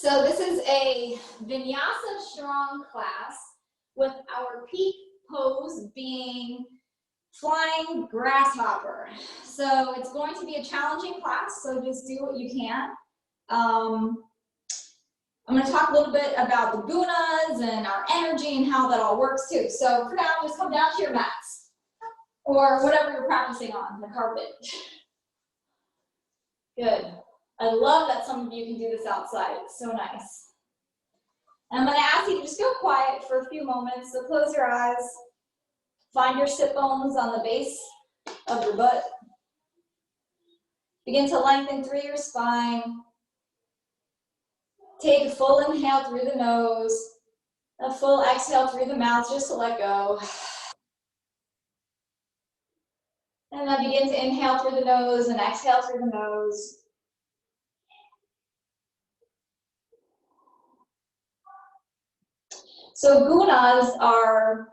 So this is a Vinyasa strong class with our peak pose being flying grasshopper. So it's going to be a challenging class, so just do what you can. I'm going to talk a little bit about the gunas and our energy and how that all works too. So for now, just come down to your mats or whatever you're practicing on, the carpet. Good. I love that some of you can do this outside. It's so nice. And I'm going to ask you to just go quiet for a few moments. So close your eyes. Find your sit bones on the base of your butt. Begin to lengthen through your spine. Take a full inhale through the nose. A full exhale through the mouth just to let go. And then begin to inhale through the nose and exhale through the nose. So gunas are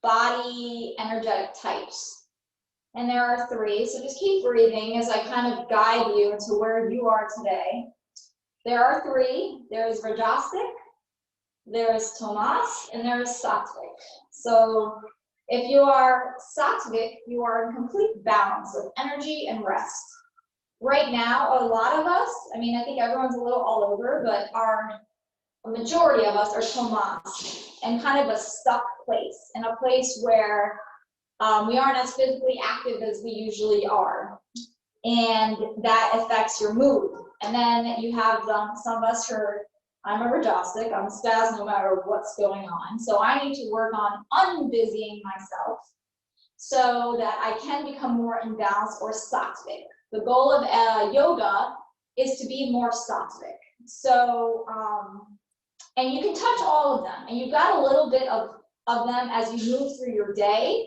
body energetic types. And there are three, so just keep breathing as I kind of guide you into where you are today. There are three. There's Majestic, there's Tamas, and there's Sattvic. So if you are Sattvic, you are in complete balance of energy and rest. Right now, a lot of us, I think everyone's a little all over, but a majority of us are Tamas and kind of a stuck place, in a place where we aren't as physically active as we usually are. And that affects your mood. And then you have some of us who are, I'm a Majestic, I'm a spaz no matter what's going on. So I need to work on unbusying myself so that I can become more in balance or sattvic. The goal of yoga is to be more sattvic. So, and you can touch all of them. And you've got a little bit of them as you move through your day.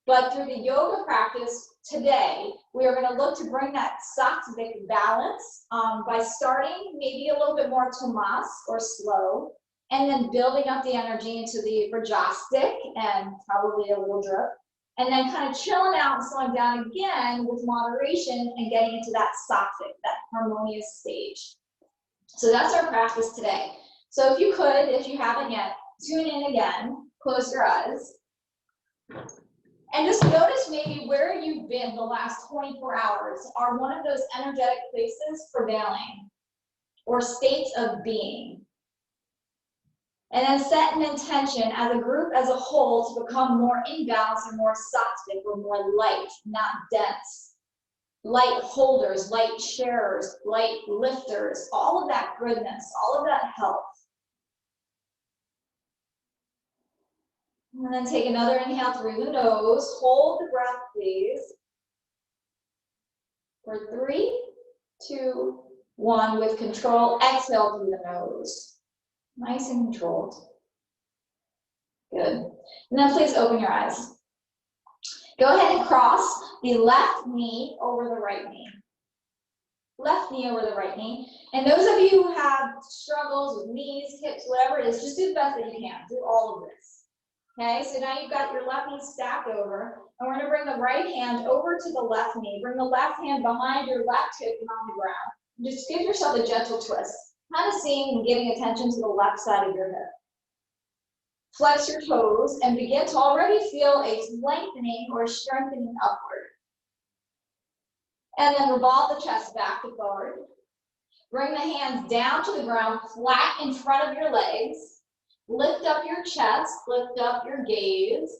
But through the yoga practice today, we are going to look to bring that sattvic balance by starting maybe a little bit more tamas or slow, and then building up the energy into the Majestic and probably a little drip, and then kind of chilling out and slowing down again with moderation and getting into that sattvic, that harmonious stage. So that's our practice today. So if you could, if you haven't yet, tune in again, close your eyes. And just notice maybe where you've been the last 24 hours are one of those energetic places prevailing or states of being. And then set an intention as a group as a whole to become more in balance and more sattvic or more light, not dense. Light holders, light sharers, light lifters, all of that goodness, all of that health. And then take another inhale through the nose. Hold the breath, please. For 3, 2, 1, with control. Exhale through the nose. Nice and controlled. Good. And then please open your eyes. Go ahead and cross the left knee over the right knee. Left knee over the right knee. And those of you who have struggles with knees, hips, whatever it is, just do the best that you can. Do all of this. Okay, so now you've got your left knee stacked over, and we're going to bring the right hand over to the left knee. Bring the left hand behind your left hip and on the ground. Just give yourself a gentle twist, kind of seeing and giving attention to the left side of your hip. Flex your toes and begin to already feel a lengthening or strengthening upward. And then revolve the chest back to forward. Bring the hands down to the ground, flat in front of your legs. Lift up your chest, lift up your gaze,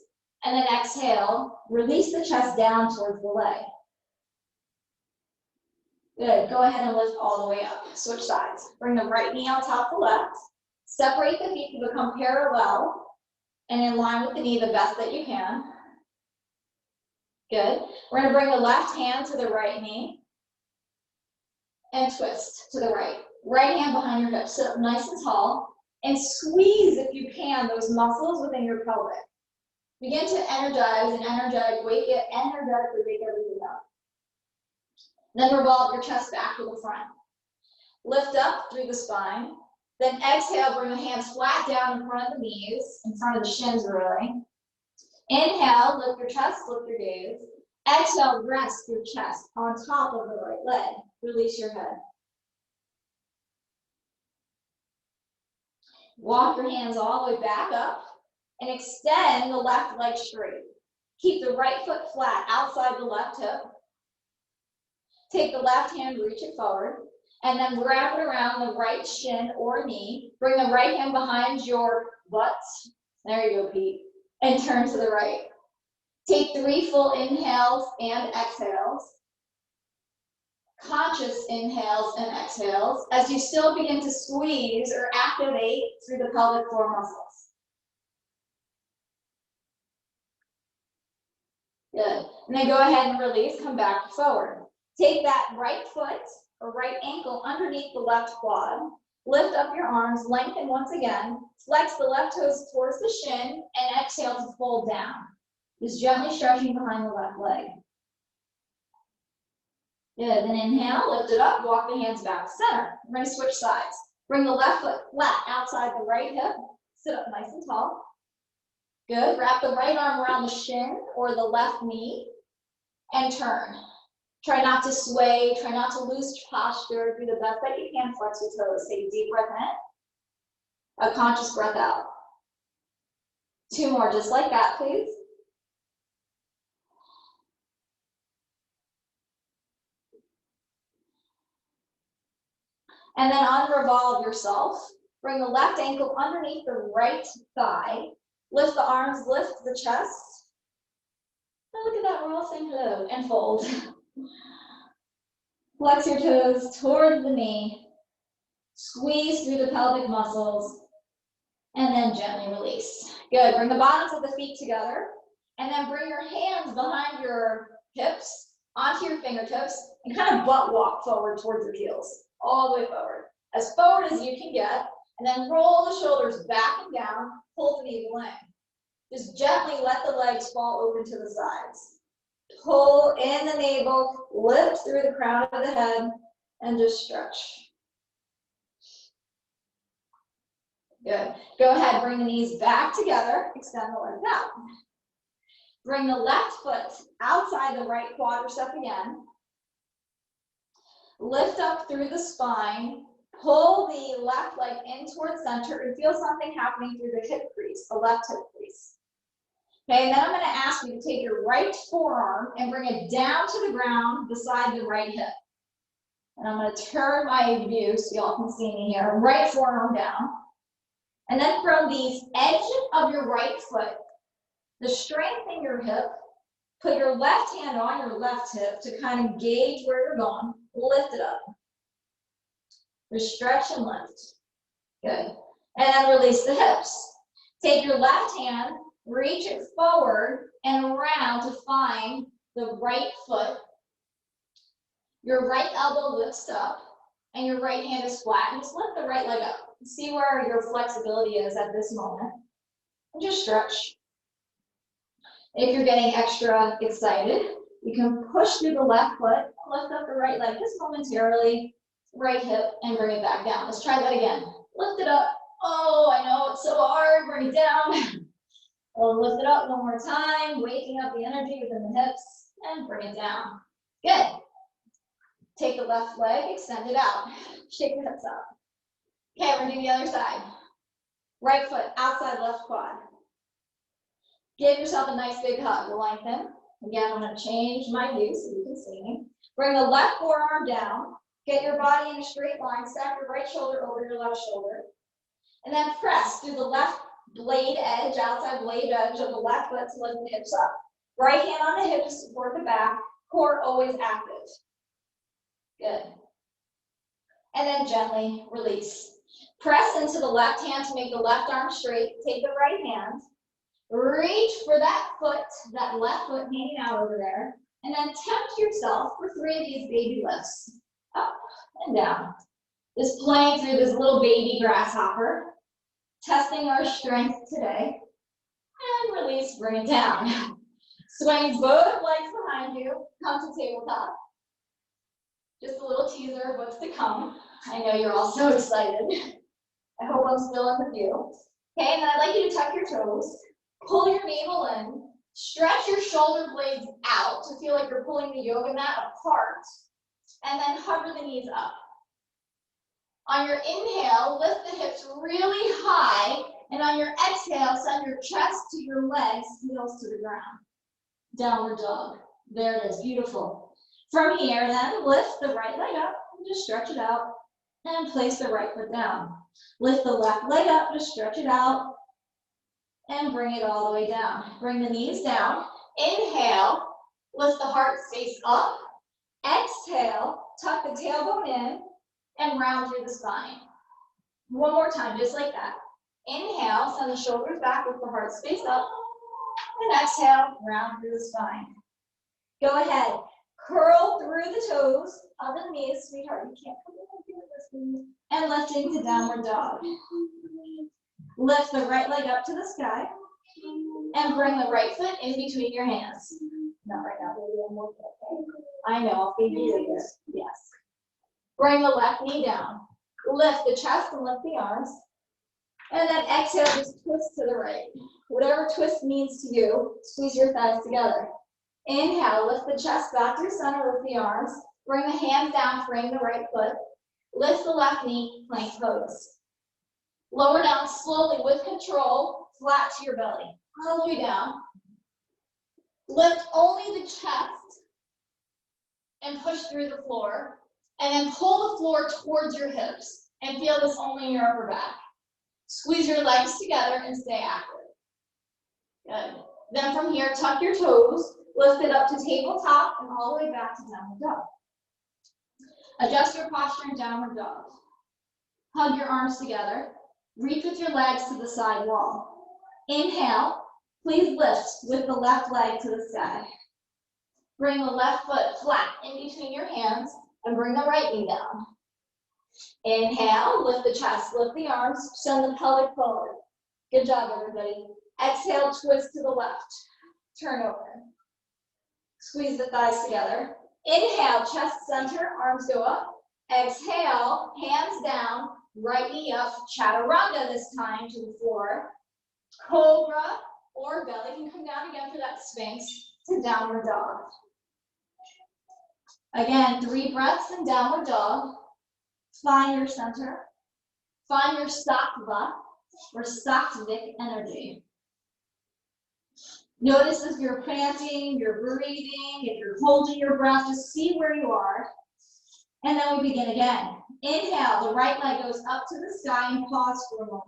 and then exhale, release the chest down towards the leg. Good, go ahead and lift all the way up. Switch sides. Bring the right knee on top of the left. Separate the feet to become parallel and in line with the knee the best that you can. Good. We're going to bring the left hand to the right knee and twist to the right. Right hand behind your hip. Sit up nice and tall. And squeeze, if you can, those muscles within your pelvic. Begin to energize and energetically wake everything up. Then revolve your chest back to the front. Lift up through the spine. Then exhale, bring the hands flat down in front of the knees, in front of the shins really. Inhale, lift your chest, lift your gaze. Exhale, rest your chest on top of the right leg. Release your head. Walk your hands all the way back up and extend the left leg straight. Keep the right foot flat outside the left hip. Take the left hand, reach it forward, and then wrap it around the right shin or knee. Bring the right hand behind your butt. There you go, Pete. And turn to the right. Take 3 full inhales and exhales. Conscious inhales and exhales as you still begin to squeeze or activate through the pelvic floor muscles. Good. And then go ahead and release, come back forward. Take that right foot or right ankle underneath the left quad. Lift up your arms, lengthen once again. Flex the left toes towards the shin and exhale to fold down. Just gently stretching behind the left leg. Good, then inhale, lift it up, walk the hands back to center. We're going to switch sides. Bring the left foot flat outside the right hip. Sit up nice and tall. Good, wrap the right arm around the shin or the left knee and turn. Try not to sway, try not to lose posture. Do the best that you can, flex your toes. Take a deep breath in, a conscious breath out. 2 more, just like that, please. And then unrevolve yourself. Bring the left ankle underneath the right thigh. Lift the arms, lift the chest. And look at that, we're all saying hello, and fold. Flex your toes toward the knee. Squeeze through the pelvic muscles. And then gently release. Good, bring the bottoms of the feet together. And then bring your hands behind your hips, onto your fingertips, and kind of butt walk forward towards your heels. All the way forward as you can get, and then roll the shoulders back and down, pull to the eagle leg. Just gently let the legs fall open to the sides. Pull in the navel, lift through the crown of the head, and just stretch. Good. Go ahead, bring the knees back together, extend the legs out. Bring the left foot outside the right quadricep again. Lift up through the spine, pull the left leg in towards center and feel something happening through the hip crease, the left hip crease. Okay, and then I'm going to ask you to take your right forearm and bring it down to the ground beside the right hip. And I'm going to turn my view so y'all can see me here. Right forearm down. And then from the edge of your right foot, the strength in your hip, put your left hand on your left hip to kind of gauge where you're going. Lift it up. Just stretch and lift. Good. And then release the hips. Take your left hand, reach it forward and around to find the right foot. Your right elbow lifts up and your right hand is flat. And just lift the right leg up. See where your flexibility is at this moment. And just stretch. If you're getting extra excited, you can push through the left foot, lift up the right leg just momentarily, right hip, and bring it back down. Let's try that again. Lift it up. Oh, I know it's so hard. Bring it down. We'll lift it up one more time, waking up the energy within the hips, and bring it down. Good. Take the left leg, extend it out. Shake the hips out. Okay, we're doing the other side. Right foot, outside left quad. Give yourself a nice big hug. Lengthen. Again, I'm going to change my view so you can see me. Bring the left forearm down. Get your body in a straight line. Stack your right shoulder over your left shoulder. And then press through the left blade edge, outside blade edge of the left foot to lift the hips up. Right hand on the hip to support the back. Core always active. Good. And then gently release. Press into the left hand to make the left arm straight. Take the right hand. Reach for that foot, that left foot hanging out over there. And then tempt yourself for 3 of these baby lifts. Up and down. Just playing through this little baby grasshopper. Testing our strength today. And release, bring it down. Swing both legs behind you. Come to tabletop. Just a little teaser of what's to come. I know you're all so excited. I hope I'm still in the view. Okay, and then I'd like you to tuck your toes. Pull your navel in. Stretch your shoulder blades out to feel like you're pulling the yoga mat apart. And then hover the knees up. On your inhale, lift the hips really high, and on your exhale, send your chest to your legs, heels to the ground. Downward dog. There it is, beautiful. From here, then, lift the right leg up, and just stretch it out, and place the right foot down. Lift the left leg up, just stretch it out, and bring it all the way down. Bring the knees down. Inhale, lift the heart space up. Exhale, tuck the tailbone in, and round through the spine. One more time, just like that. Inhale, send the shoulders back with the heart space up. And exhale, round through the spine. Go ahead, curl through the toes, hug the knees, sweetheart, you can't come in and do this, please. And lift into downward dog. Lift the right leg up to the sky. And bring the right foot in between your hands. Not right now, baby, one more foot, okay? I know, I'll feed you later. Yes. Bring the left knee down. Lift the chest and lift the arms. And then exhale, just twist to the right. Whatever twist means to you, squeeze your thighs together. Inhale, lift the chest back to center with the arms. Bring the hands down, frame the right foot. Lift the left knee, plank pose. Lower down slowly with control, flat to your belly. All the way down. Lift only the chest and push through the floor. And then pull the floor towards your hips and feel this only in your upper back. Squeeze your legs together and stay active. Good. Then from here, tuck your toes, lift it up to tabletop and all the way back to downward dog. Adjust your posture in downward dog. Hug your arms together. Reach with your legs to the side wall. Inhale, please lift with the left leg to the sky. Bring the left foot flat in between your hands and bring the right knee down. Inhale, lift the chest, lift the arms, send the pelvic forward. Good job, everybody. Exhale, twist to the left. Turn over. Squeeze the thighs together. Inhale, chest center, arms go up. Exhale, hands down, right knee up. Chaturanga this time to the floor. Cobra or belly can come down again for that Sphinx to downward dog. Again, 3 breaths in downward dog. Find your center. Find your sattva or sattvic energy. Notice if you're panting, you're breathing, if you're holding your breath, just see where you are. And then we begin again. Inhale, the right leg goes up to the sky and pause for a moment.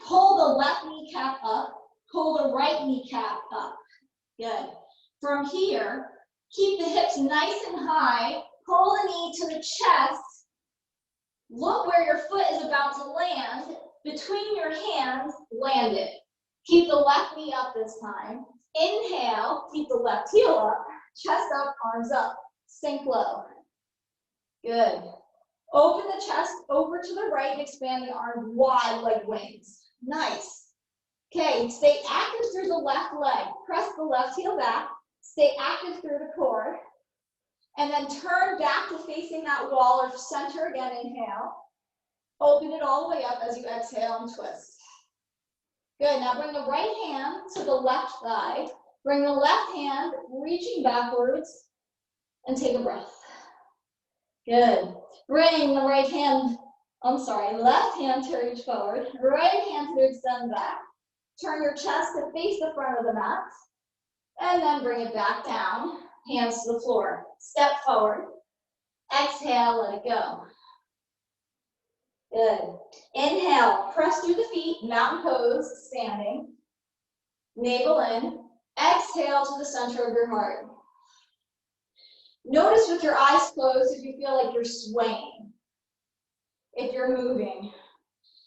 Pull the left kneecap up, pull the right kneecap up. Good. From here, keep the hips nice and high, pull the knee to the chest. Look where your foot is about to land. Between your hands, land it. Keep the left knee up this time. Inhale, keep the left heel up, chest up, arms up. Sink low. Good. Open the chest over to the right and expand the arms wide like wings. Nice. Okay, stay active through the left leg. Press the left heel back. Stay active through the core. And then turn back to facing that wall or center again. Inhale. Open it all the way up as you exhale and twist. Good. Now bring the right hand to the left thigh. Bring the left hand reaching backwards and take a breath. Good. Bring the left hand to reach forward. Right hand to extend back. Turn your chest to face the front of the mat. And then bring it back down. Hands to the floor. Step forward. Exhale, let it go. Good. Inhale, press through the feet, mountain pose, standing. Navel in. Exhale to the center of your heart. Notice with your eyes closed if you feel like you're swaying, if you're moving.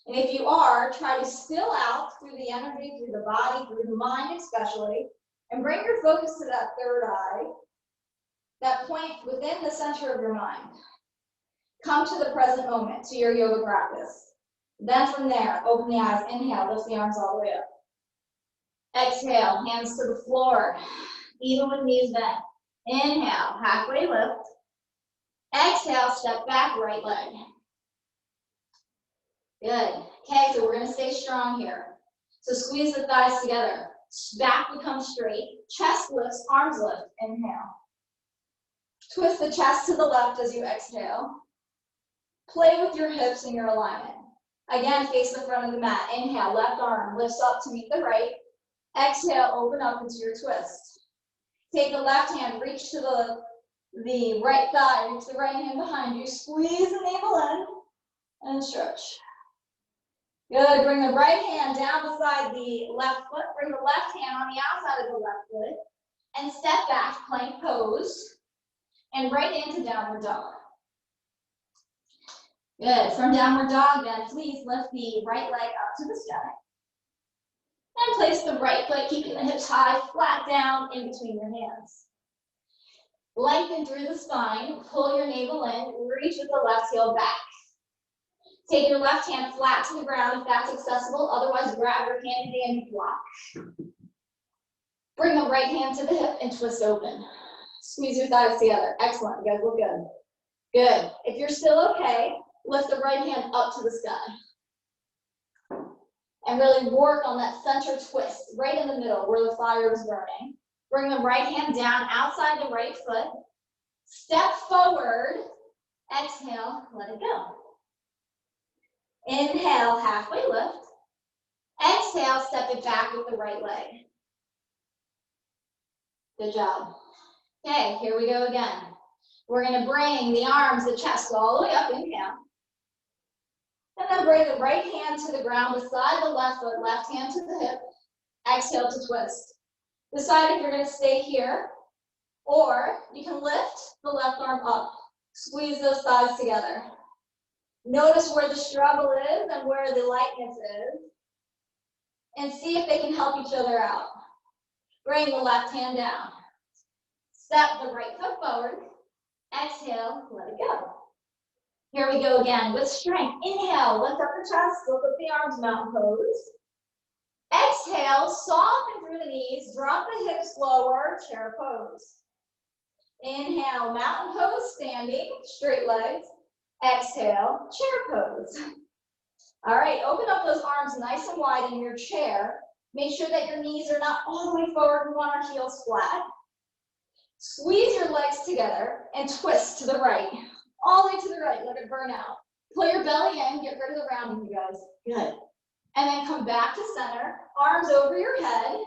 And if you are, try to still out through the energy, through the body, through the mind especially, and bring your focus to that third eye, that point within the center of your mind. Come to the present moment, to your yoga practice. Then from there, open the eyes, inhale, lift the arms all the way up. Exhale, hands to the floor, even with knees bent. Inhale, halfway lift. Exhale, step back, right leg. Good. Okay, so we're gonna stay strong here. So squeeze the thighs together. Back becomes straight. Chest lifts, arms lift. Inhale. Twist the chest to the left as you exhale. Play with your hips and your alignment. Again, face the front of the mat. Inhale, left arm lifts up to meet the right. Exhale, open up into your twist. Take the left hand, reach to the right thigh, reach the right hand behind you. Squeeze the navel in and stretch. Good, bring the right hand down beside the left foot. Bring the left hand on the outside of the left foot. And step back, plank pose. And right into downward dog. Good, from downward dog then, please lift the right leg up to the sky. And place the right foot, keeping the hips high, flat down in between your hands. Lengthen through the spine, pull your navel in, reach with the left heel back. Take your left hand flat to the ground if that's accessible, otherwise grab your handy dandy block. Bring the right hand to the hip and twist open. Squeeze your thighs together. Excellent, you guys look good. Good, if you're still okay, lift the right hand up to the sky. And really work on that center twist, right in the middle where the fire is burning. Bring the right hand down outside the right foot. Step forward. Exhale, let it go. Inhale, halfway lift. Exhale, step it back with the right leg. Good job. Okay, here we go again. We're going to bring the arms, the chest all the way up. Inhale. And then bring the right hand to the ground beside the left foot, left hand to the hip. Exhale to twist. Decide if you're going to stay here, or you can lift the left arm up. Squeeze those thighs together. Notice where the struggle is and where the lightness is. And see if they can help each other out. Bring the left hand down. Step the right foot forward. Exhale, let it go. Here we go again with strength. Inhale, lift up the chest, lift up the arms, mountain pose. Exhale, soften through the knees, drop the hips lower, chair pose. Inhale, mountain pose, standing, straight legs. Exhale, chair pose. All right, open up those arms nice and wide in your chair. Make sure that your knees are not all the way forward. We want our heels flat. Squeeze your legs together and twist to the right. All the way to the right, let it burn out. Pull your belly in, get rid of the rounding, you guys. Good. And then come back to center, arms over your head.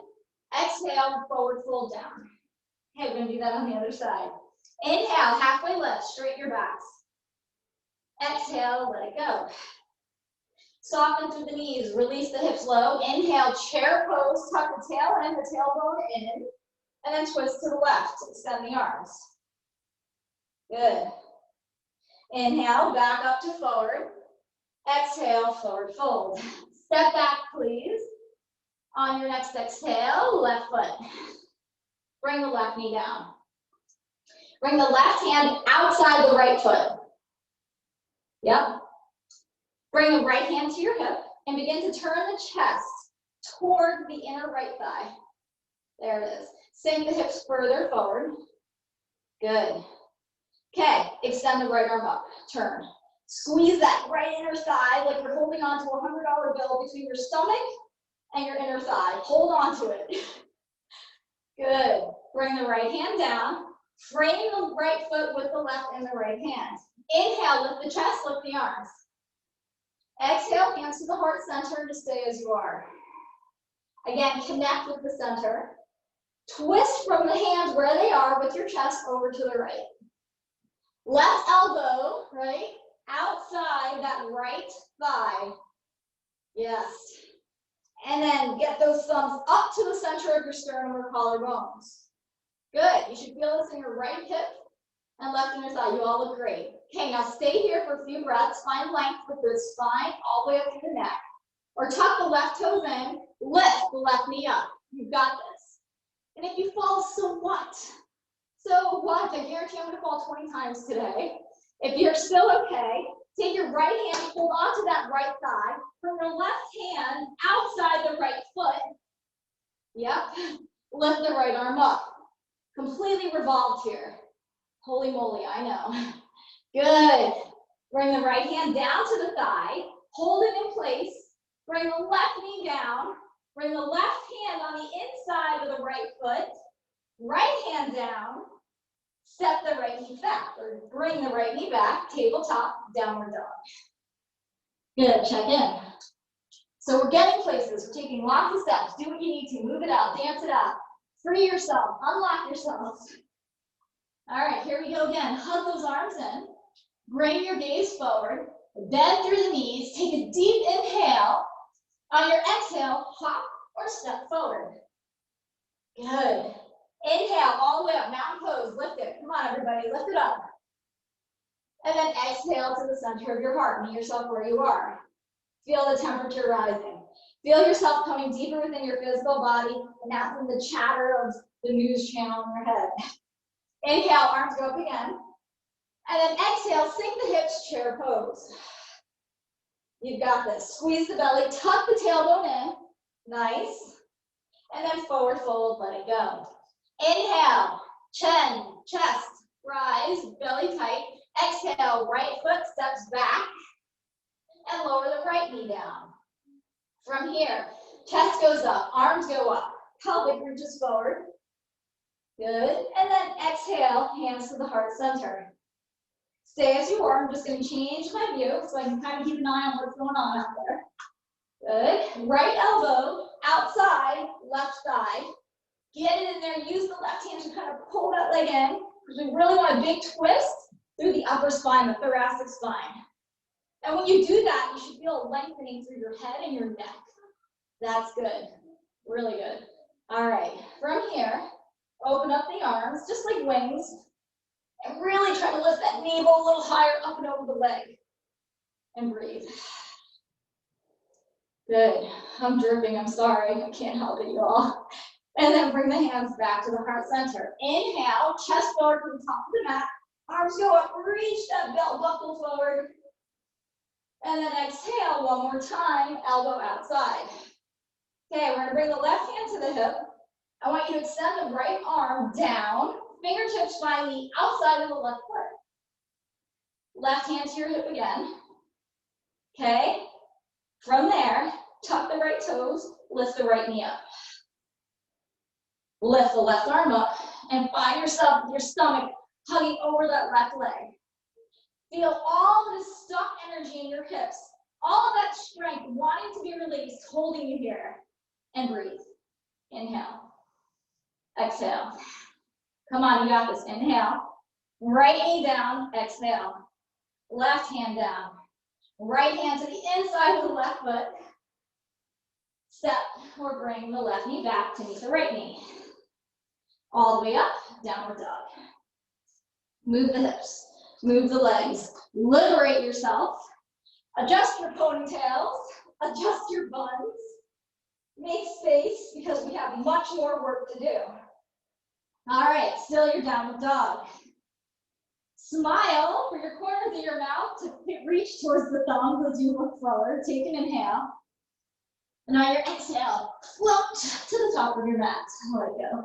Exhale, forward fold down. Okay, we're gonna do that on the other side. Inhale, halfway lift, straighten your backs. Exhale, let it go. Soften through the knees, release the hips low. Inhale, chair pose, tuck the tail in, the tailbone in, and then twist to the left, extend the arms. Good. Inhale, back up to forward. Exhale, forward fold. Step back, please. On your next exhale, left foot. Bring the left knee down. Bring the left hand outside the right foot. Yep. Bring the right hand to your hip and begin to turn the chest toward the inner right thigh. There it is. Sink the hips further forward. Good. Okay, extend the right arm up, turn. Squeeze that right inner thigh like you're holding on to a $100 bill between your stomach and your inner thigh. Hold on to it. Good. Bring the right hand down. Frame the right foot with the left and the right hand. Inhale, lift the chest, lift the arms. Exhale, hands to the heart center to stay as you are. Again, connect with the center. Twist from the hands where they are with your chest over to the right. Left elbow, right, outside that right thigh. Yes. And then get those thumbs up to the center of your sternum or collarbones. Good. You should feel this in your right hip and left inner thigh. You all look great. Okay, now stay here for a few breaths. Find length with the spine all the way up to the neck. Or tuck the left toes in, lift the left knee up. You've got this. And if you fall, so what? So what? I guarantee I'm going to fall 20 times today. If you're still okay, take your right hand, hold on to that right thigh. Bring your left hand outside the right foot. Yep. Lift the right arm up. Completely revolved here. Holy moly, I know. Good. Bring the right hand down to the thigh. Hold it in place. Bring the left knee down. Bring the left hand on the inside of the right foot. Right hand down. Step the right knee back, or bring the right knee back, tabletop, downward dog. Good, check in. So we're getting places, we're taking lots of steps. Do what you need to, move it out, dance it out. Free yourself, unlock yourself. All right, here we go again. Hug those arms in. Bring your gaze forward. Bend through the knees. Take a deep inhale. On your exhale, hop or step forward. Good. Inhale all the way up, mountain pose, lift it. Come on, everybody, lift it up. And then exhale to the center of your heart. Meet yourself where you are. Feel the temperature rising. Feel yourself coming deeper within your physical body, and not from the chatter of the news channel in your head. Inhale, arms go up again. And then exhale, sink the hips, chair pose. You've got this. Squeeze the belly, tuck the tailbone in. Nice. And then forward fold, let it go. Inhale, chin, chest, rise, belly tight. Exhale, right foot steps back. And lower the right knee down. From here, chest goes up, arms go up, pelvic reaches forward. Good. And then exhale, hands to the heart center. Stay as you are. I'm just going to change my view so I can kind of keep an eye on what's going on out there. Good. Right elbow outside, left thigh. Get it in there. Use the left hand to kind of pull that leg in, because we really want a big twist through the upper spine, the thoracic spine. And when you do that, you should feel a lengthening through your head and your neck. That's good. Really good. All right. From here, open up the arms, just like wings. And really try to lift that navel a little higher up and over the leg. And breathe. Good. I'm dripping. I'm sorry. I can't help it, you all. And then bring the hands back to the heart center. Inhale, chest forward from the top of the mat. Arms go up. Reach that belt buckle forward. And then exhale one more time, elbow outside. Okay, we're gonna bring the left hand to the hip. I want you to extend the right arm down, fingertips find the outside of the left foot. Left hand to your hip again. Okay, from there, tuck the right toes, lift the right knee up. Lift the left arm up, and find yourself with your stomach hugging over that left leg. Feel all this stuck energy in your hips, all of that strength wanting to be released, holding you here. And breathe. Inhale. Exhale. Come on, you got this. Inhale. Right knee down. Exhale. Left hand down. Right hand to the inside of the left foot. Step or bring the left knee back to meet the right knee. All the way up, downward dog. Move the hips. Move the legs, liberate yourself, adjust your ponytails, adjust your buns, make space because we have much more work to do. All right, still your downward dog. Smile for your corners of your mouth to reach towards the thumbs as you look forward. Take an inhale. And on your exhale, float to the top of your mat. Let it go.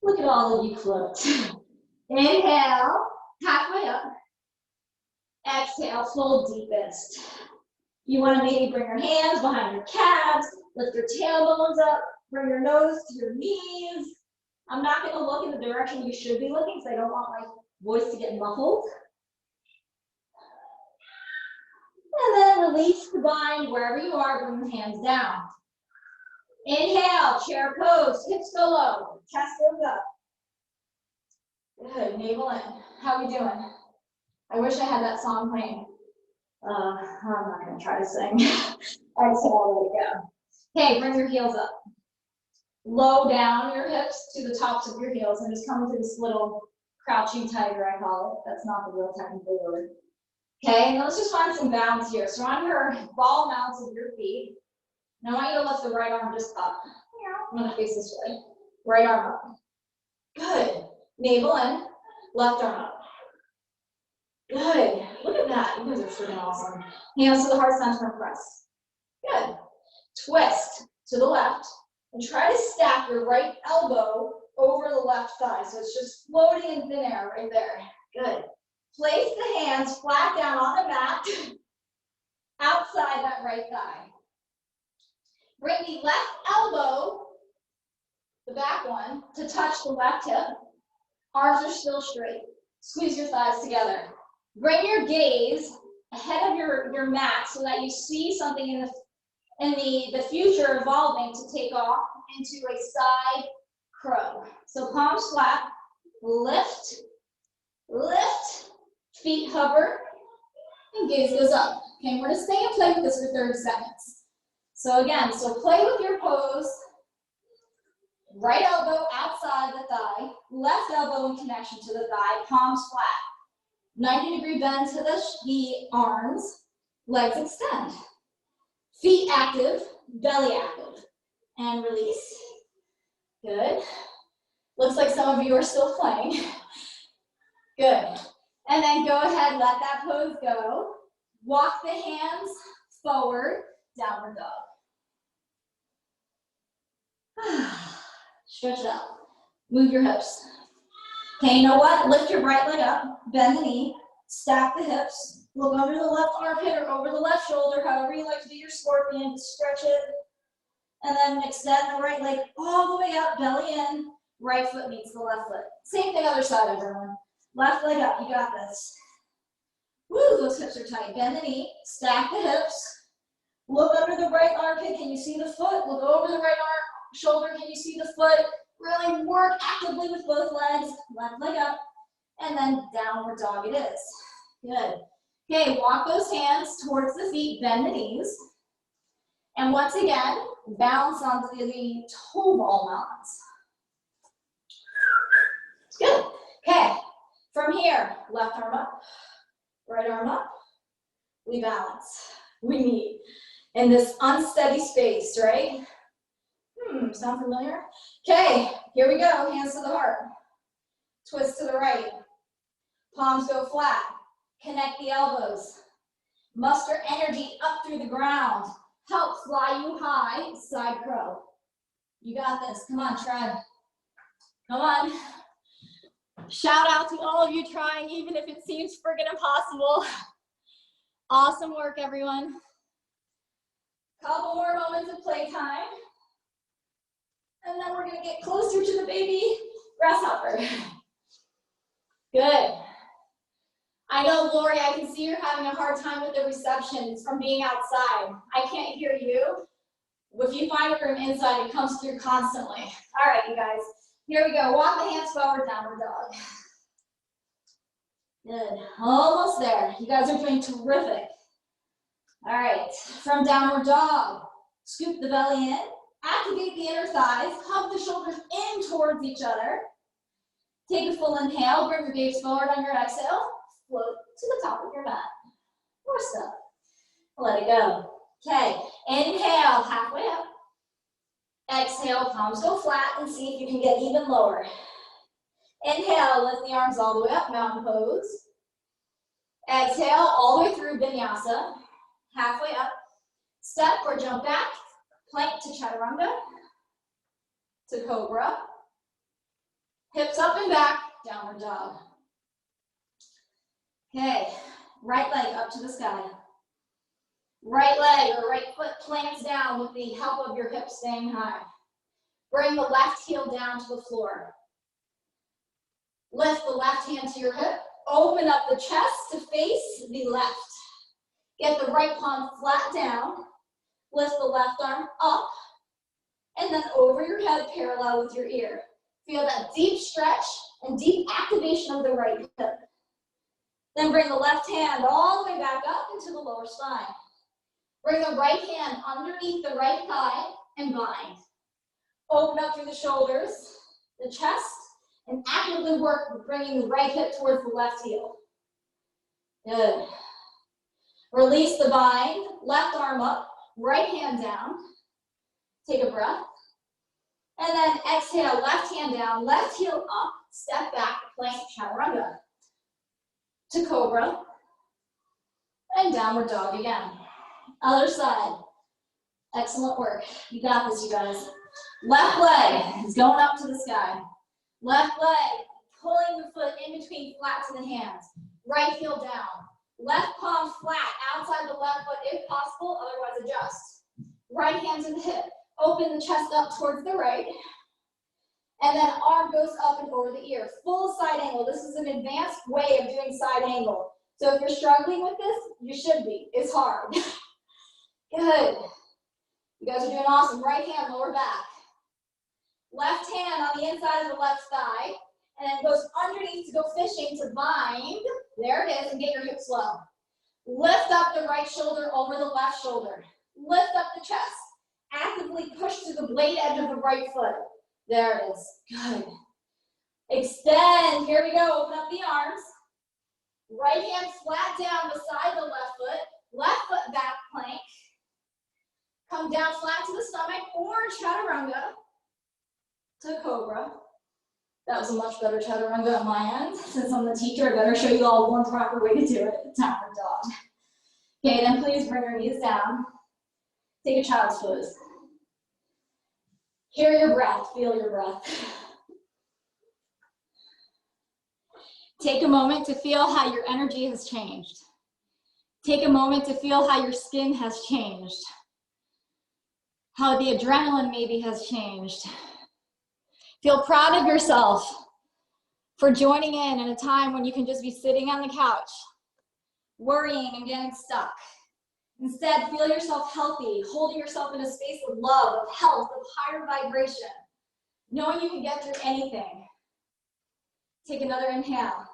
Look at all of you float. Inhale. Halfway up. Exhale, fold deepest. You want to maybe bring your hands behind your calves, lift your tailbones up, bring your nose to your knees. I'm not going to look in the direction you should be looking because I don't want my voice to get muffled. And then release the bind wherever you are, bring the hands down. Inhale, chair pose, hips go low, chest goes up. Good, navel in. How we doing? I wish I had that song playing. I'm not gonna try to sing. Exhale, let it go. Okay, bring your heels up. Low down your hips to the tops of your heels and just come into this little crouching tiger, I call it. That's not the real technical word. Okay, now let's just find some balance here. So on your ball mounts of your feet, now I want you to lift the right arm just up. I'm gonna face this way. Right arm up. Good. Navel in, left arm up. Good. Look at that. You guys are freaking awesome. Hands to the heart center and press. Good. Twist to the left and try to stack your right elbow over the left thigh. So it's just floating in thin air right there. Good. Place the hands flat down on the mat outside that right thigh. Bring the left elbow, the back one, to touch the left hip. Arms are still straight. Squeeze your thighs together. Bring your gaze ahead of your mat so that you see something in the future evolving to take off into a side crow. So palms flat, lift, lift, feet hover, and gaze goes up. Okay, we're gonna stay and play with this for 30 seconds. So again, play with your pose. Right elbow outside the thigh, left elbow in connection to the thigh, palms flat. 90-degree bend to the arms, legs extend. Feet active, belly active. And release. Good. Looks like some of you are still playing. Good. And then go ahead, let that pose go. Walk the hands forward, downward dog. Stretch it out. Move your hips. Okay, you know what? Lift your right leg up, bend the knee, stack the hips, look under the left armpit or over the left shoulder, however you like to do your scorpion, stretch it, and then extend the right leg all the way up, belly in, right foot meets the left foot. Same thing other side, everyone. Left leg up, you got this. Woo, those hips are tight. Bend the knee, stack the hips, look under the right armpit, can you see the foot? Look over the right shoulder, can you see the foot? Really work actively with both legs, left leg up, and then downward dog it is. Good. Okay, walk those hands towards the feet, bend the knees. And once again, balance onto the toe ball mountains. Good. Okay, from here, left arm up, right arm up. We balance. We meet in this unsteady space, right? Sound familiar? Okay, here we go. Hands to the heart. Twist to the right. Palms go flat. Connect the elbows. Muster energy up through the ground. Help fly you high, side crow. You got this. Come on, try. Come on. Shout out to all of you trying, even if it seems friggin' impossible. Awesome work, everyone. Couple more moments of playtime. And then we're gonna get closer to the baby grasshopper. Good. I know, Lori, I can see you're having a hard time with the reception. It's from being outside. I can't hear you. If you find a room inside, it comes through constantly. All right, you guys. Here we go. Walk the hands forward, downward dog. Good. Almost there. You guys are doing terrific. All right. From downward dog, scoop the belly in. Activate the inner thighs, hug the shoulders in towards each other. Take a full inhale, bring your gaze forward on your exhale. Float to the top of your mat. More stuff. Let it go. Okay, inhale, halfway up. Exhale, palms go flat and see if you can get even lower. Inhale, lift the arms all the way up, mountain pose. Exhale, all the way through Vinyasa. Halfway up. Step or jump back. Plank to chaturanga, to cobra, hips up and back, downward dog. Okay, right leg up to the sky. Right leg or right foot plants down with the help of your hips staying high. Bring the left heel down to the floor. Lift the left hand to your hip. Open up the chest to face the left. Get the right palm flat down. Lift the left arm up, and then over your head, parallel with your ear. Feel that deep stretch and deep activation of the right hip. Then bring the left hand all the way back up into the lower spine. Bring the right hand underneath the right thigh and bind. Open up through the shoulders, the chest, and actively work with bringing the right hip towards the left heel. Good. Release the bind, left arm up. Right hand down, take a breath, and then exhale, left hand down, left heel up, step back, plank, chaturanga, to cobra, and downward dog again. Other side, excellent work. You got this, you guys. Left leg is going up to the sky. Left leg, pulling the foot in between flat to the hands. Right heel down. Left palm flat outside the left foot if possible, otherwise adjust. Right hand to the hip. Open the chest up towards the right. And then arm goes up and over the ear. Full side angle. This is an advanced way of doing side angle. So if you're struggling with this, you should be. It's hard. Good. You guys are doing awesome. Right hand, lower back. Left hand on the inside of the left thigh. And then goes underneath to go fishing to bind. There it is, and get your hips low. Lift up the right shoulder over the left shoulder. Lift up the chest. Actively push to the blade edge of the right foot. There it is. Good. Extend. Here we go. Open up the arms. Right hand flat down beside the left foot. Left foot back plank. Come down flat to the stomach or chaturanga to cobra. That was a much better chaturanga on my end. Since I'm the teacher, I better show you all one proper way to do it. Downward dog. Okay, then please bring your knees down. Take a child's pose. Hear your breath, feel your breath. Take a moment to feel how your energy has changed. Take a moment to feel how your skin has changed. How the adrenaline maybe has changed. Feel proud of yourself for joining in a time when you can just be sitting on the couch, worrying and getting stuck. Instead, feel yourself healthy, holding yourself in a space of love, of health, of higher vibration, knowing you can get through anything. Take another inhale.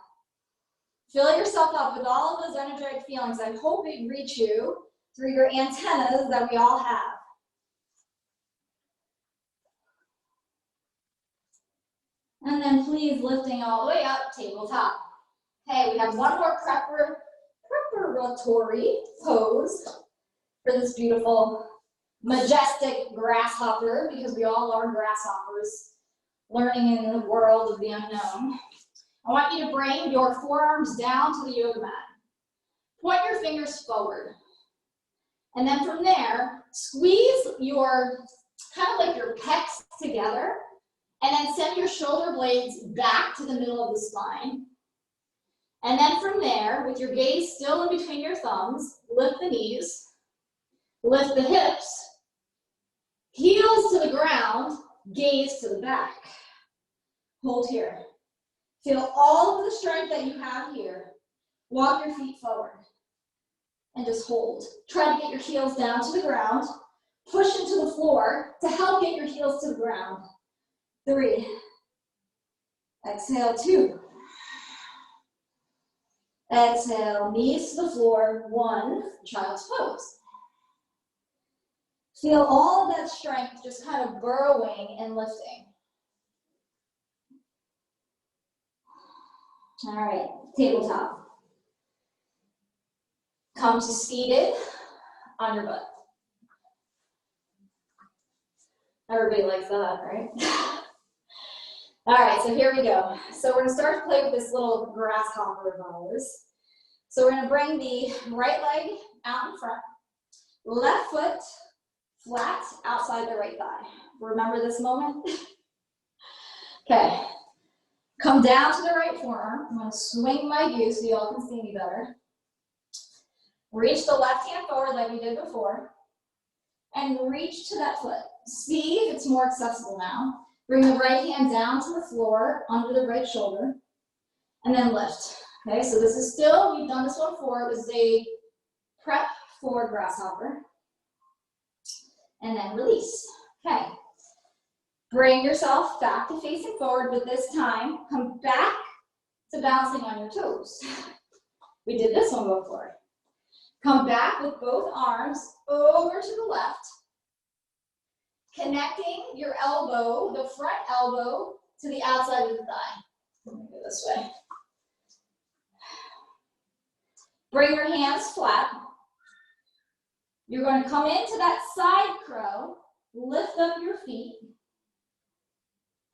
Fill yourself up with all of those energetic feelings. I hope they reach you through your antennas that we all have. And then please lifting all the way up, tabletop. Okay, we have one more preparatory pose for this beautiful majestic grasshopper, because we all are grasshoppers learning in the world of the unknown. I want you to bring your forearms down to the yoga mat. Point your fingers forward. And then from there, squeeze your, kind of like your pecs together, and then send your shoulder blades back to the middle of the spine. And then from there, with your gaze still in between your thumbs, lift the knees, lift the hips, heels to the ground, gaze to the back. Hold here. Feel all of the strength that you have here. Walk your feet forward and just hold. Try to get your heels down to the ground. Push into the floor to help get your heels to the ground. 3. Exhale, 2. Exhale, knees to the floor. 1, child's pose. Feel all of that strength just kind of burrowing and lifting. All right, tabletop. Come to seated on your butt. Everybody likes that, right? All right, so here we go. So we're gonna start to play with this little grasshopper of ours. So we're gonna bring the right leg out in front, left foot flat outside the right thigh. Remember this moment? Okay, come down to the right forearm. I'm gonna swing my view so you all can see me better. Reach the left hand forward like we did before, and reach to that foot. See if it's more accessible now. Bring the right hand down to the floor, under the right shoulder, and then lift. Okay, so this is still, we've done this one before, it was a prep forward grasshopper. And then release. Okay. Bring yourself back to facing forward, but this time, come back to bouncing on your toes. We did this one before. Come back with both arms over to the left. Connecting your elbow, the front elbow, to the outside of the thigh. Let me go this way. Bring your hands flat. You're going to come into that side crow, lift up your feet,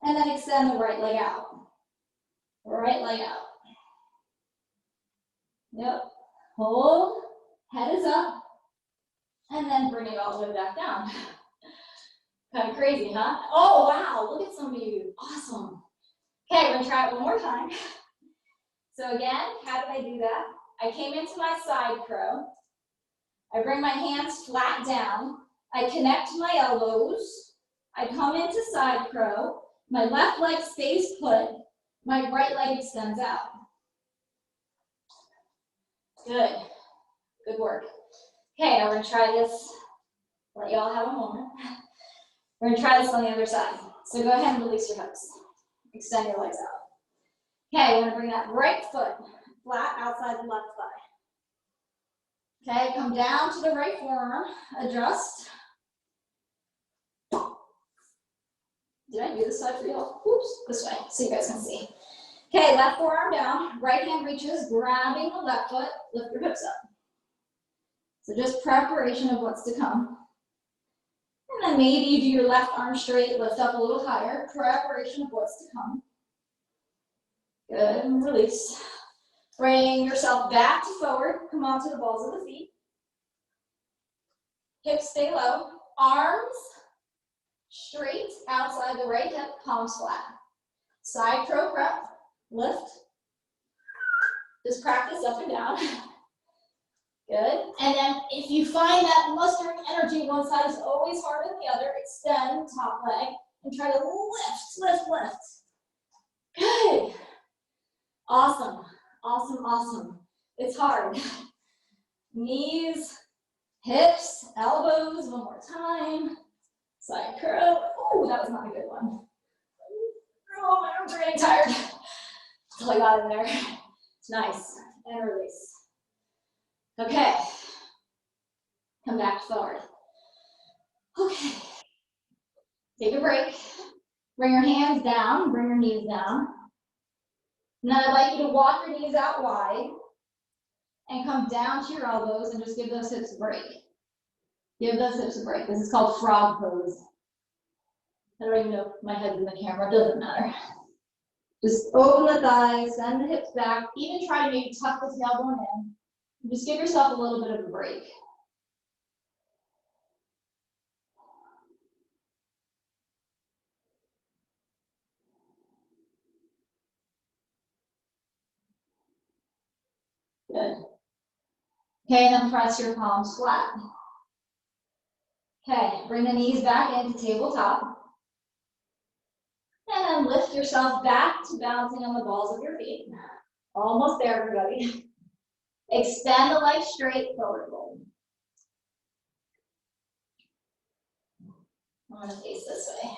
and then extend the right leg out. Right leg out. Yep. Hold, head is up, and then bring it all the way back down. Kind of crazy, huh? Oh, wow, look at some of you. Awesome. Okay, we're gonna try it one more time. So again, how did I do that? I came into my side crow. I bring my hands flat down. I connect my elbows. I come into side crow. My left leg stays put. My right leg extends out. Good. Good work. Okay, now we're going to try this. Let y'all have a moment. We're going to try this on the other side. So go ahead and release your hips. Extend your legs out. Okay, we're going to bring that right foot flat outside the left thigh. Okay, come down to the right forearm. Adjust. Did I do this side for y'all? Oops, this way, so you guys can see. Okay, left forearm down, right hand reaches, grabbing the left foot, lift your hips up. So just preparation of what's to come. And then maybe you do your left arm straight, lift up a little higher, preparation of what's to come. Good, and release. Bring yourself back to forward, come onto the balls of the feet. Hips stay low, arms straight outside the right hip, palms flat. Side crow prep, lift. Just practice up and down. Good. And then if you find that mustering energy, one side is always harder than the other, extend top leg and try to lift, lift, lift. Good. Awesome, awesome, awesome. It's hard. Knees, hips, elbows, one more time. Side curl. Oh, that was not a good one. Oh, my arms are getting tired. That's all I got in there. It's nice. And release. Okay. Come back forward. Okay. Take a break. Bring your hands down. Bring your knees down. Now I'd like you to walk your knees out wide and come down to your elbows and just give those hips a break. Give those hips a break. This is called frog pose. I don't even know if my head's in the camera, it doesn't matter. Just open the thighs, send the hips back, even try to maybe tuck the tailbone in. Just give yourself a little bit of a break. Good. Okay, then press your palms flat. Okay, bring the knees back into tabletop. And then lift yourself back to balancing on the balls of your feet. Almost there, everybody. Extend the legs straight, forward fold. I'm gonna face this way.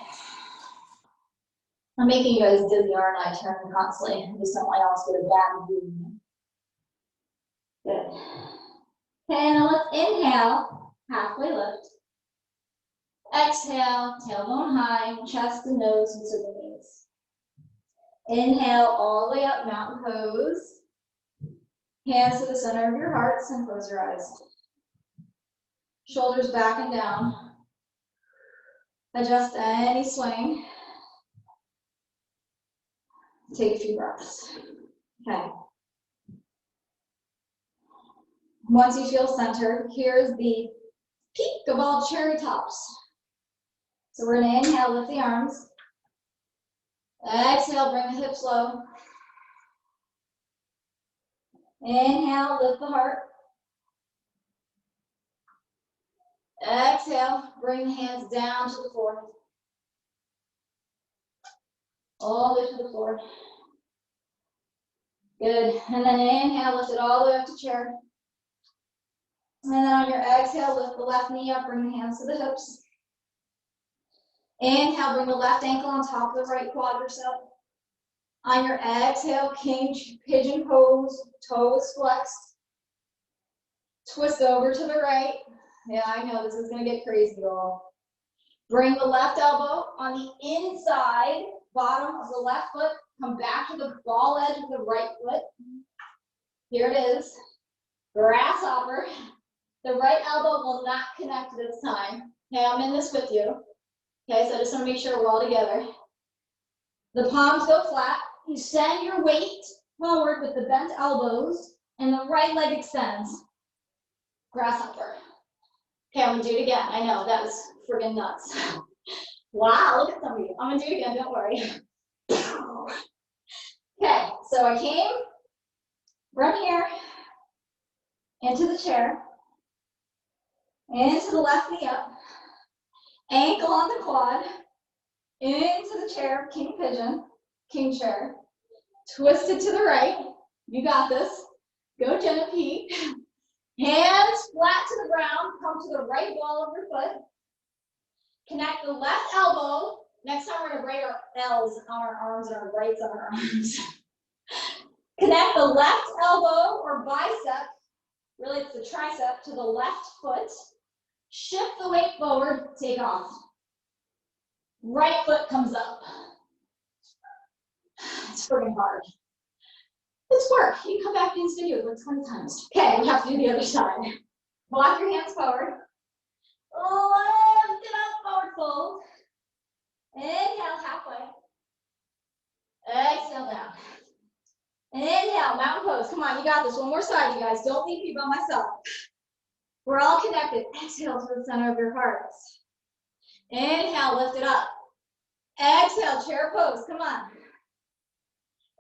I'm making you guys dizzy, aren't I? Turning constantly. I just don't want y'all to get a bad view. Good. Okay, now let's inhale, halfway lift. Exhale, tailbone high, chest and nose into the knees. Inhale all the way up, mountain pose. Hands to the center of your hearts and close your eyes. Shoulders back and down. Adjust any swing. Take a few breaths. Okay. Once you feel centered, here's the peak of all cherry tops. So we're gonna inhale, lift the arms. Exhale, bring the hips low. Inhale, lift the heart. Exhale, bring the hands down to the floor. All the way to the floor. Good. And then inhale, lift it all the way up to chair. And then on your exhale, lift the left knee up, bring the hands to the hips. Inhale, bring the left ankle on top of the right quadricep. On your exhale, king pigeon pose, toes flexed. Twist over to the right. Yeah, I know this is gonna get crazy, y'all. Bring the left elbow on the inside, bottom of the left foot. Come back to the ball edge of the right foot. Here it is, grasshopper. The right elbow will not connect this time. Okay, I'm in this with you. Okay, so I just want to make sure we're all together. The palms go flat. You send your weight forward with the bent elbows, and the right leg extends. Grasshopper. Okay, I'm gonna do it again. I know, that was friggin' nuts. Wow, look at some of you. I'm gonna do it again, don't worry. Okay, so I came from here into the chair, into the left knee up, ankle on the quad, into the chair, king pigeon, king chair. Twist it to the right. You got this. Go Genevieve. Hands flat to the ground. Come to the right ball of your foot. Connect the left elbow. Next time we're going to write our L's on our arms and our rights on our arms. Connect the left elbow or bicep, really it's the tricep, to the left foot. Shift the weight forward, take off. Right foot comes up. It's freaking hard. It's work. You can come back to this video like 20 times. Okay, we have to do the other side. Walk your hands forward. Lift it up, forward fold. Inhale, halfway. Exhale down. Inhale, mountain pose. Come on, you got this. One more side, you guys. Don't leave me by myself. We're all connected. Exhale to the center of your heart. Inhale, lift it up. Exhale, chair pose. Come on.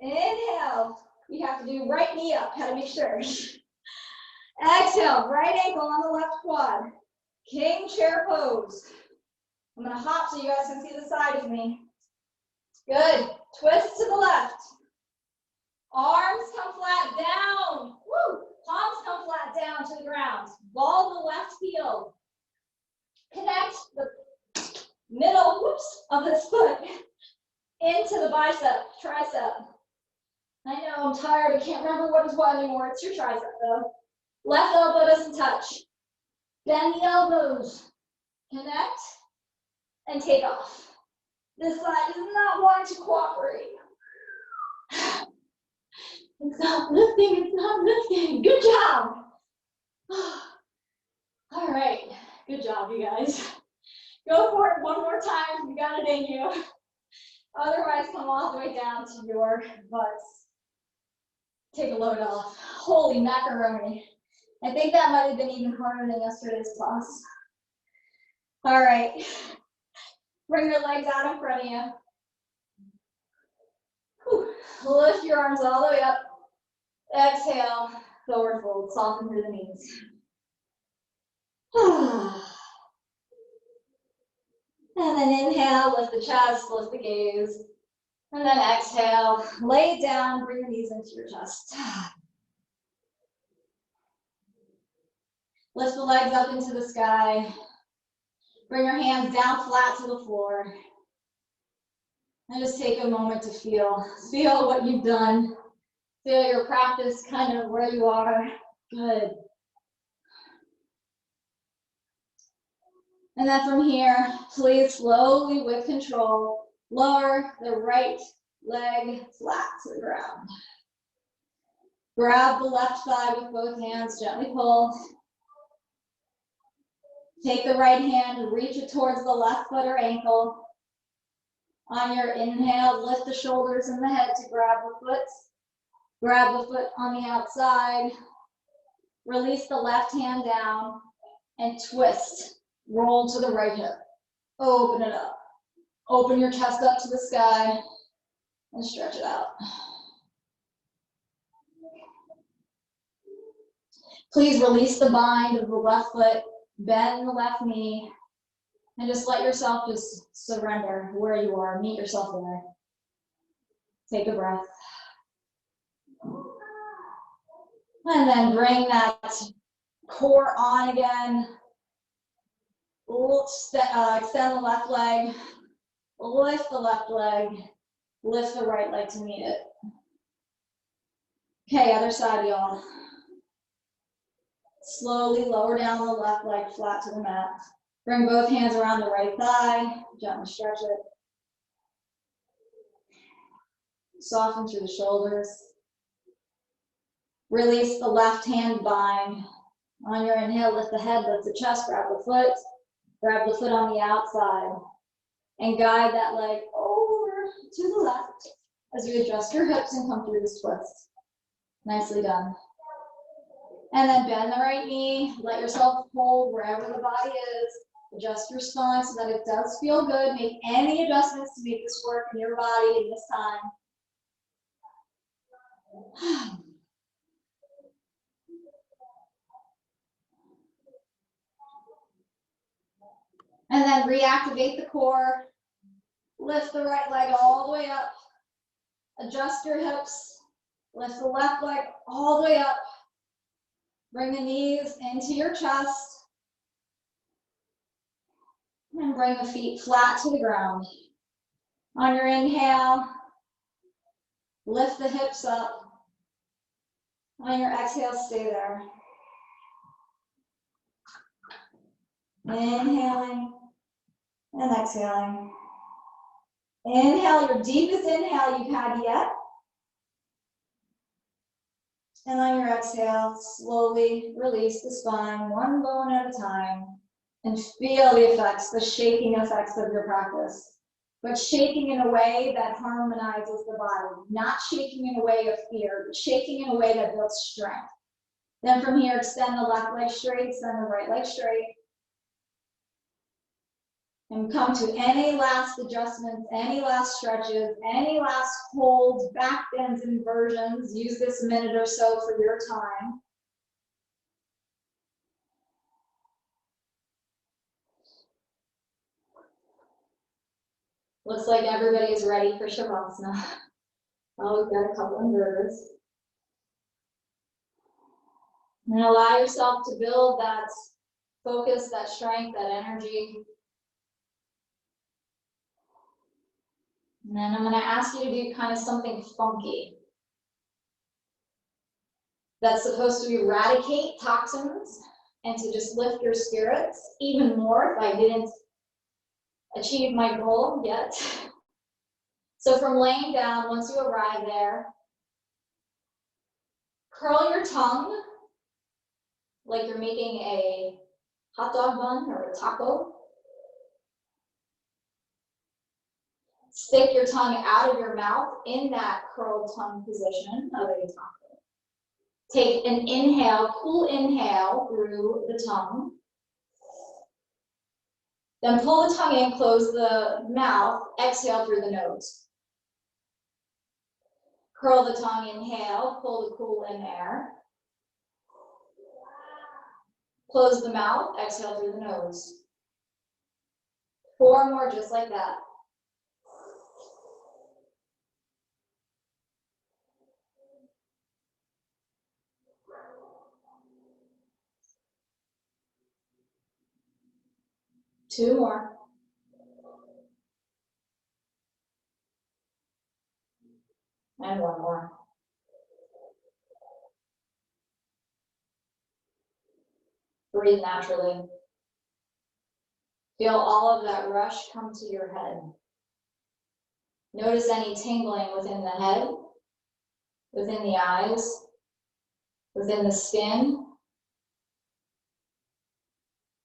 Inhale. You have to do right knee up. How to make sure. Exhale, right ankle on the left quad. King chair pose. I'm going to hop so you guys can see the side of me. Good. Twist to the left. Arms come flat down. Woo! Palms come flat down to the ground. Ball the left heel. Connect the middle of this foot into the bicep, tricep. I know I'm tired. I can't remember what is what anymore. It's your tricep though. Left elbow doesn't touch. Bend the elbows. Connect and take off. This side is not wanting to cooperate. It's not lifting, it's not lifting. Good job. All right, good job, you guys. Go for it one more time. You got it in you. Otherwise, come all the way down to your butts. Take a load off. Holy macaroni. I think that might have been even harder than yesterday's class. All right. Bring your legs out in front of you. Whew. Lift your arms all the way up. Exhale, forward fold, soften through the knees. And then inhale, lift the chest, lift the gaze. And then exhale, lay it down, bring your knees into your chest. Lift the legs up into the sky. Bring your hands down flat to the floor. And just take a moment to feel what you've done. Feel your practice, kind of where you are. Good. And then from here, please slowly, with control, lower the right leg flat to the ground. Grab the left thigh with both hands, gently pull. Take the right hand, reach it towards the left foot or ankle. On your inhale, lift the shoulders and the head to grab the foot. Grab the foot on the outside. Release the left hand down and twist. Roll to the right hip. Open it up. Open your chest up to the sky and stretch it out. Please release the bind of the left foot. Bend the left knee. And just let yourself just surrender where you are. Meet yourself there. Take a breath. And then bring that core on again. Extend the left leg. Lift the left leg. Lift the right leg to meet it. Okay, other side, y'all. Slowly lower down the left leg flat to the mat. Bring both hands around the right thigh. Gently stretch it. Soften through the shoulders. Release the left hand bind. On your inhale, lift the head, lift the chest, grab the foot. Grab the foot on the outside. And guide that leg over to the left as you adjust your hips and come through this twist. Nicely done. And then bend the right knee. Let yourself hold wherever the body is. Adjust your spine so that it does feel good. Make any adjustments to make this work in your body in this time. And then reactivate the core. Lift the right leg all the way up. Adjust your hips. Lift the left leg all the way up. Bring the knees into your chest. And bring the feet flat to the ground. On your inhale, lift the hips up. On your exhale, stay there. Inhaling and exhaling. Inhale, your deepest inhale you've had yet. And on your exhale, slowly release the spine, one bone at a time, and feel the effects, the shaking effects of your practice. But shaking in a way that harmonizes the body, not shaking in a way of fear, but shaking in a way that builds strength. Then from here, extend the left leg straight, extend the right leg straight. And come to any last adjustments, any last stretches, any last holds, back bends, inversions. Use this minute or so for your time. Looks like everybody is ready for Shavasana. Oh, we've got a couple inverters. And allow yourself to build that focus, that strength, that energy. And then I'm going to ask you to do kind of something funky. That's supposed to eradicate toxins and to just lift your spirits even more if I didn't achieve my goal yet. So from laying down, once you arrive there, curl your tongue like you're making a hot dog bun or a taco. Stick your tongue out of your mouth in that curled tongue position of a taco. Take an inhale, cool inhale through the tongue. Then pull the tongue in, close the mouth, exhale through the nose. Curl the tongue, inhale, pull the cool in air. Close the mouth, exhale through the nose. 4 more just like that. Two more. And 1 more. Breathe naturally. Feel all of that rush come to your head. Notice any tingling within the head, within the eyes, within the skin,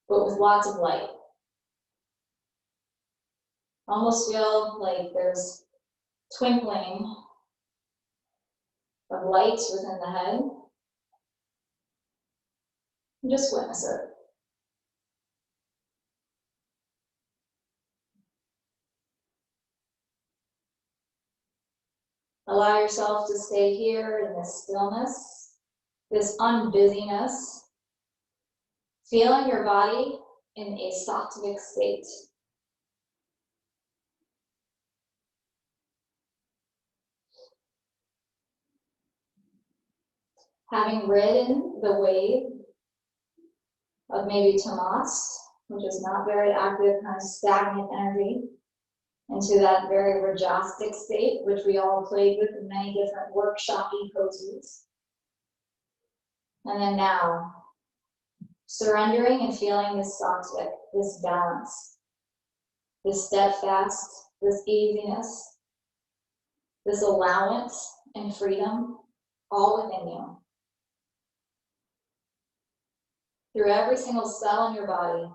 but with lots of light. Almost feel like there's twinkling of lights within the head. And just witness it. Allow yourself to stay here in this stillness, this unbusyness, feeling your body in a sattvic state. Having ridden the wave of maybe tamas, which is not very active, kind of stagnant energy, into that very Majestic state, which we all played with in many different workshop-y poses. And then now, surrendering and feeling this sattvic, this balance, this steadfast, this easiness, this allowance and freedom, all within you. Through every single cell in your body.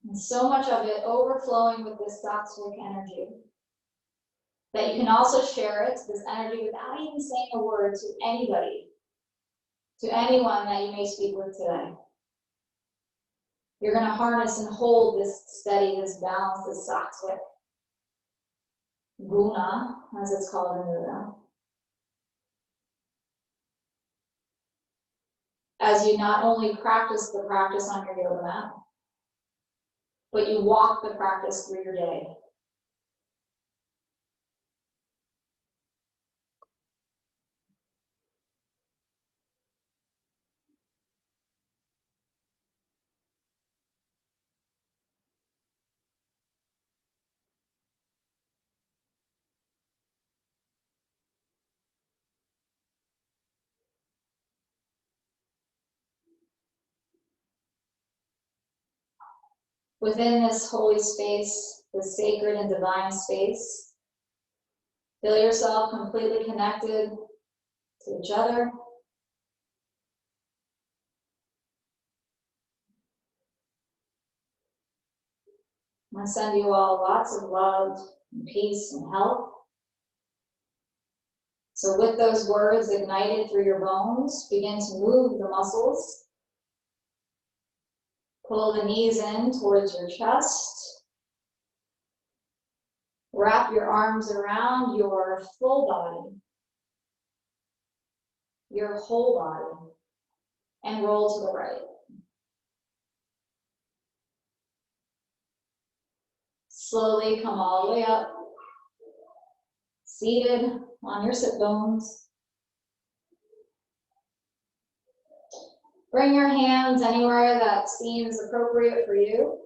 And so much of it overflowing with this sattvic energy that you can also share it, this energy, without even saying a word to anybody, to anyone that you may speak with today. You're going to harness and hold this steady, this balance, this sattvic guna, as it's called in Yoga. As you not only practice the practice on your yoga mat, but you walk the practice through your day. Within this holy space, this sacred and divine space, feel yourself completely connected to each other. I'm going to send you all lots of love and peace and health. So with those words ignited through your bones, begin to move the muscles. Pull the knees in towards your chest. Wrap your arms around your full body, your whole body, and roll to the right. Slowly come all the way up, seated on your sit bones. Bring your hands anywhere that seems appropriate for you.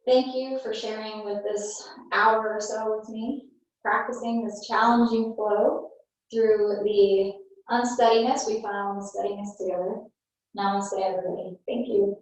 Thank you for sharing with this hour or so with me, practicing this challenging flow through the unsteadiness. We found the steadiness together. Namaste, everybody. Thank you.